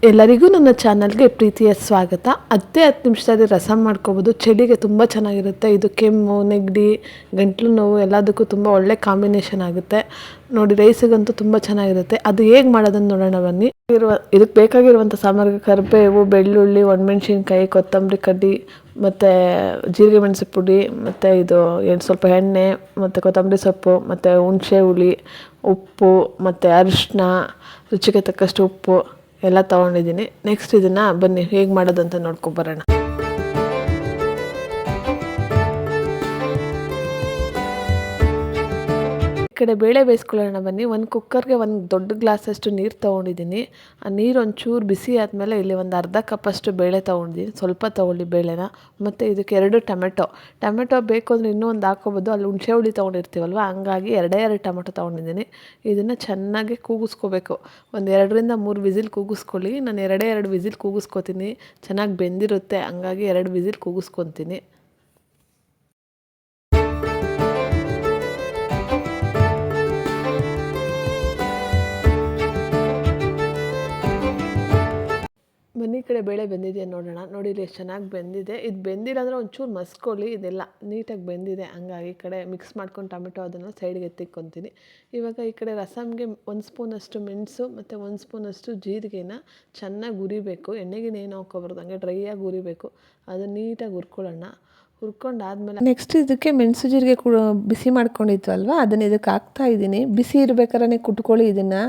ಎಲ್ಲರಿಗೂ ನನ್ನ ಚಾನಲ್ಗೆ ಪ್ರೀತಿಯ ಸ್ವಾಗತ. 10 ನಿಮಿಷದಲ್ಲಿ ರಸಮ್ ಮಾಡ್ಕೋಬೋದು. ಚಳಿಗೆ ತುಂಬ ಚೆನ್ನಾಗಿರುತ್ತೆ. ಇದು ಕೆಮ್ಮು, ನೆಗಡಿ, ಗಂಟ್ಲು ನೋವು ಎಲ್ಲದಕ್ಕೂ ತುಂಬ ಒಳ್ಳೆ ಕಾಂಬಿನೇಷನ್ ಆಗುತ್ತೆ. ನೋಡಿ, ರೈಸಿಗಂತೂ ತುಂಬ ಚೆನ್ನಾಗಿರುತ್ತೆ. ಅದು ಹೇಗೆ ಮಾಡೋದನ್ನು ನೋಡೋಣ ಬನ್ನಿ. ಇದಕ್ಕೆ ಬೇಕಾಗಿರುವಂಥ ಸಾಮಗ್ರಿ: ಕರಿಬೇವು, ಬೆಳ್ಳುಳ್ಳಿ, ಒಣಮೆಣ್ಸಿನ್ಕಾಯಿ, ಕೊತ್ತಂಬರಿ ಕಡ್ಡಿ ಮತ್ತು ಜೀರಿಗೆ ಮೆಣಸು ಪುಡಿ, ಮತ್ತು ಇದು ಸ್ವಲ್ಪ ಎಣ್ಣೆ, ಮತ್ತು ಕೊತ್ತಂಬರಿ ಸೊಪ್ಪು, ಮತ್ತು ಹುಣಸೆ ಹುಳಿ, ಉಪ್ಪು, ಮತ್ತು ಅರಿಶಿನ, ರುಚಿಗೆ ತಕ್ಕಷ್ಟು ಉಪ್ಪು ಎಲ್ಲ ತೊಗೊಂಡಿದ್ದೀನಿ. ನೆಕ್ಸ್ಟ್ ಇದನ್ನು ಬನ್ನಿ ಹೇಗೆ ಮಾಡೋದಂತ ನೋಡ್ಕೊಬರೋಣ. ಈ ಕಡೆ ಬೇಳೆ ಬೇಯಿಸ್ಕೊಳ್ಳೋಣ ಬನ್ನಿ. ಒಂದು ಕುಕ್ಕರ್ಗೆ ಒಂದು ದೊಡ್ಡ ಗ್ಲಾಸಷ್ಟು ನೀರು ತೊಗೊಂಡಿದ್ದೀನಿ. ಆ ನೀರು ಒಂಚೂರು ಬಿಸಿ ಆದಮೇಲೆ ಇಲ್ಲಿ ಒಂದು ಅರ್ಧ ಕಪ್ಪಷ್ಟು ಬೇಳೆ ತೊಗೊಂಡಿದ್ದೀನಿ. ಸ್ವಲ್ಪ ತೊಗೊಳ್ಳಿ ಬೇಳೆನ. ಮತ್ತು ಇದಕ್ಕೆ 2 ಟೊಮೆಟೊ ಬೇಕು ಅಂದರೆ ಇನ್ನೂ ಒಂದು ಹಾಕ್ಕೋಬೋದು. ಅಲ್ಲಿ ಹುಣಸೆ ಹುಳಿ ತೊಗೊಂಡಿರ್ತೀವಲ್ವ, ಹಂಗಾಗಿ 2 ಟೊಮೆಟೊ ತೊಗೊಂಡಿದ್ದೀನಿ. ಇದನ್ನು ಚೆನ್ನಾಗಿ ಕೂಗಿಸ್ಕೋಬೇಕು. ಒಂದು 2ರಿಂದ 3 ವಿಸಿಲ್ ಕೂಗಿಸ್ಕೊಳ್ಳಿ. ನಾನು 2 ವಿಸಿಲ್ ಕೂಗಿಸ್ಕೊತೀನಿ. ಚೆನ್ನಾಗಿ ಬೆಂದಿರುತ್ತೆ, ಹಂಗಾಗಿ 2 ವಿಸಿಲ್ ಕೂಗಿಸ್ಕೊತೀನಿ. ಬನ್ನಿ, ಈ ಕಡೆ ಬೇಳೆ ಬೆಂದಿದೆ ನೋಡೋಣ. ನೋಡಿ, ಇಲ್ಲಿ ಎಷ್ಟು ಚೆನ್ನಾಗಿ ಬೆಂದಿದೆ. ಇದು ಬೆಂದಿಲ್ಲ ಅಂದರೆ ಒಂಚೂರು ಮಸ್ಕೊಳ್ಳಿ. ಇದೆಲ್ಲ ನೀಟಾಗಿ ಬೆಂದಿದೆ, ಹಂಗಾಗಿ ಈ ಕಡೆ ಮಿಕ್ಸ್ ಮಾಡ್ಕೊಂಡು ಟೊಮೆಟೊ ಅದನ್ನು ಸೈಡ್ಗೆ ಎತ್ತಿಕ್ಕೊತೀನಿ. ಇವಾಗ ಈ ಕಡೆ ರಸಮ್ಗೆ 1 ಸ್ಪೂನಷ್ಟು ಮೆಣಸು ಮತ್ತು 1 ಸ್ಪೂನಷ್ಟು ಜೀರಿಗೆನ ಚೆನ್ನಾಗಿ ಹುರಿಬೇಕು. ಎಣ್ಣೆಗೆ ಏನು ಹಾಕೋಬಾರ್ದು, ಹಂಗೆ ಡ್ರೈಯಾಗಿ ಹುರಿಬೇಕು. ಅದನ್ನು ನೀಟಾಗಿ ಹುರ್ಕೊಳ್ಳೋಣ. ಹುರ್ಕೊಂಡಾದ್ಮೇಲೆ ನೆಕ್ಸ್ಟ್ ಇದಕ್ಕೆ ಮೆಣಸು ಜೀರಿಗೆ ಬಿಸಿ ಮಾಡ್ಕೊಂಡಿದ್ವಲ್ವ, ಅದನ್ನು ಇದಕ್ಕೆ ಹಾಕ್ತಾಯಿದ್ದೀನಿ. ಬಿಸಿ ಇರಬೇಕಾದ್ರೆ ಕುಟ್ಕೊಳ್ಳಿ. ಇದನ್ನು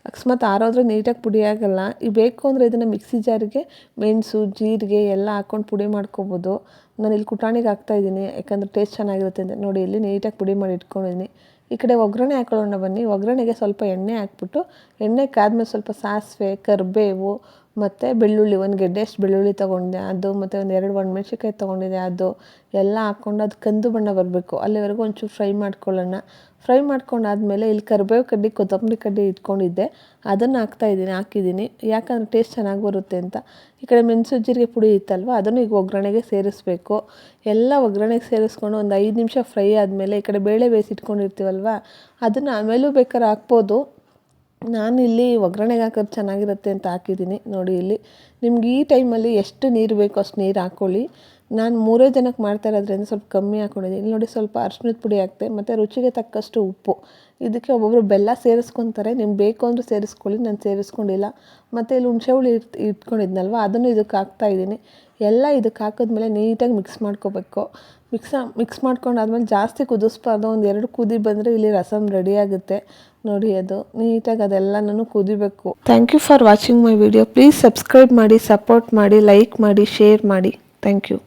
ಅಕಸ್ಮಾತ್ ಆರೋದ್ರೆ ನೀಟಾಗಿ ಪುಡಿ ಆಗೋಲ್ಲ. ಈಗ ಬೇಕು ಅಂದರೆ ಇದನ್ನು ಮಿಕ್ಸಿ ಜಾರಿಗೆ ಮೆಣಸು ಜೀರಿಗೆ ಎಲ್ಲ ಹಾಕ್ಕೊಂಡು ಪುಡಿ ಮಾಡ್ಕೊಬೋದು. ನಾನು ಇಲ್ಲಿ ಕುಟಾಣಿಗೆ ಹಾಕ್ತಾಯಿದ್ದೀನಿ, ಯಾಕಂದರೆ ಟೇಸ್ಟ್ ಚೆನ್ನಾಗಿರುತ್ತೆ ಅಂತ. ನೋಡಿ, ಇಲ್ಲಿ ನೀಟಾಗಿ ಪುಡಿ ಮಾಡಿ ಇಟ್ಕೊಂಡಿದ್ದೀನಿ. ಈ ಕಡೆ ಒಗ್ಗರಣೆ ಹಾಕೊಳ್ಳೋಣ ಬನ್ನಿ. ಒಗ್ಗರಣೆಗೆ ಸ್ವಲ್ಪ ಎಣ್ಣೆ ಹಾಕ್ಬಿಟ್ಟು, ಎಣ್ಣೆ ಕಾದ್ಮೇಲೆ ಸ್ವಲ್ಪ ಸಾಸಿವೆ, ಕರಿಬೇವು ಮತ್ತು ಬೆಳ್ಳುಳ್ಳಿ, 1 ಗೆಡ್ಡೆಯಷ್ಟು ಬೆಳ್ಳುಳ್ಳಿ ತೊಗೊಂಡಿದ್ದೆ ಅದು, ಮತ್ತು 2 ಒಣಮೆಣ್ಸಿನ್ಕಾಯಿ ತೊಗೊಂಡಿದ್ದೆ ಅದು ಎಲ್ಲ ಹಾಕ್ಕೊಂಡು ಅದು ಕಂದು ಬಣ್ಣ ಬರಬೇಕು ಅಲ್ಲಿವರೆಗೂ ಒಂಚೂರು ಫ್ರೈ ಮಾಡ್ಕೊಳ್ಳೋಣ. ಫ್ರೈ ಮಾಡ್ಕೊಂಡಾದ್ಮೇಲೆ ಇಲ್ಲಿ ಕರಿಬೇವು ಕಡ್ಡಿ, ಕೊತ್ತಂಬರಿ ಕಡ್ಡಿ ಇಟ್ಕೊಂಡಿದ್ದೆ, ಅದನ್ನು ಹಾಕಿದ್ದೀನಿ. ಯಾಕಂದರೆ ಟೇಸ್ಟ್ ಚೆನ್ನಾಗಿ ಬರುತ್ತೆ ಅಂತ. ಈ ಕಡೆ ಮೆಣಸು ಜೀರಿಗೆ ಪುಡಿ ಇತ್ತಲ್ವ, ಅದನ್ನು ಈಗ ಒಗ್ಗರಣೆಗೆ ಸೇರಿಸ್ಬೇಕು. ಎಲ್ಲ ಒಗ್ಗರಣೆಗೆ ಸೇರಿಸ್ಕೊಂಡು ಒಂದು 5 ನಿಮಿಷ ಫ್ರೈ ಆದಮೇಲೆ ಈ ಕಡೆ ಬೇಳೆ ಬೇಯಿಸಿಟ್ಕೊಂಡಿರ್ತೀವಲ್ವ, ಅದನ್ನು ಆಮೇಲೂ ಬೇಕಾದ್ರೆ ಹಾಕ್ಬೋದು. ನಾನಿಲ್ಲಿ ಒಗ್ಗರಣೆಗೆ ಹಾಕೋದು ಚೆನ್ನಾಗಿರುತ್ತೆ ಅಂತ ಹಾಕಿದ್ದೀನಿ. ನೋಡಿ, ಇಲ್ಲಿ ನಿಮ್ಗೆ ಈ ಟೈಮಲ್ಲಿ ಎಷ್ಟು ನೀರು ಬೇಕೋ ಅಷ್ಟು ನೀರು ಹಾಕ್ಕೊಳ್ಳಿ. ನಾನು 3 ಜನಕ್ಕೆ ಮಾಡ್ತಾ ಇರೋದ್ರಿಂದ ಸ್ವಲ್ಪ ಕಮ್ಮಿ ಹಾಕ್ಕೊಂಡಿದ್ದೀನಿ. ಇಲ್ಲಿ ನೋಡಿ, ಸ್ವಲ್ಪ ಅರಿಶಿನದ ಪುಡಿ ಹಾಕ್ತೆ, ಮತ್ತು ರುಚಿಗೆ ತಕ್ಕಷ್ಟು ಉಪ್ಪು. ಇದಕ್ಕೆ ಒಬ್ಬೊಬ್ಬರು ಬೆಲ್ಲ ಸೇರಿಸ್ಕೊತಾರೆ, ನಿಮ್ಗೆ ಬೇಕು ಅಂದರೆ ಸೇರಿಸ್ಕೊಳ್ಳಿ. ನಾನು ಸೇರಿಸ್ಕೊಂಡಿಲ್ಲ. ಮತ್ತು ಇಲ್ಲಿ ಹುಣಸೆ ಹುಳಿ ಇಟ್ಕೊಂಡಿದ್ನಲ್ವ, ಅದನ್ನು ಇದಕ್ಕೆ ಹಾಕ್ತಾಯಿದ್ದೀನಿ. ಎಲ್ಲ ಇದಕ್ಕೆ ಹಾಕಿದ್ಮೇಲೆ ನೀಟಾಗಿ ಮಿಕ್ಸ್ ಮಾಡ್ಕೋಬೇಕು. ಮಿಕ್ಸ್ ಮಾಡ್ಕೊಂಡಾದ್ಮೇಲೆ ಜಾಸ್ತಿ ಕುದಿಸ್ಬಾರ್ದು. ಒಂದು 2 ಕುದಿ ಬಂದರೆ ಇಲ್ಲಿ ರಸಮ್ ರೆಡಿ ಆಗುತ್ತೆ. ನೋಡಿ, ಅದು ನೀಟಾಗಿ ಅದೆಲ್ಲನೂ ಕುದಿಬೇಕು. Thank you for watching my video. Please subscribe ಮಾಡಿ, ಸಪೋರ್ಟ್ ಮಾಡಿ, ಲೈಕ್ ಮಾಡಿ, ಶೇರ್ ಮಾಡಿ. Thank you.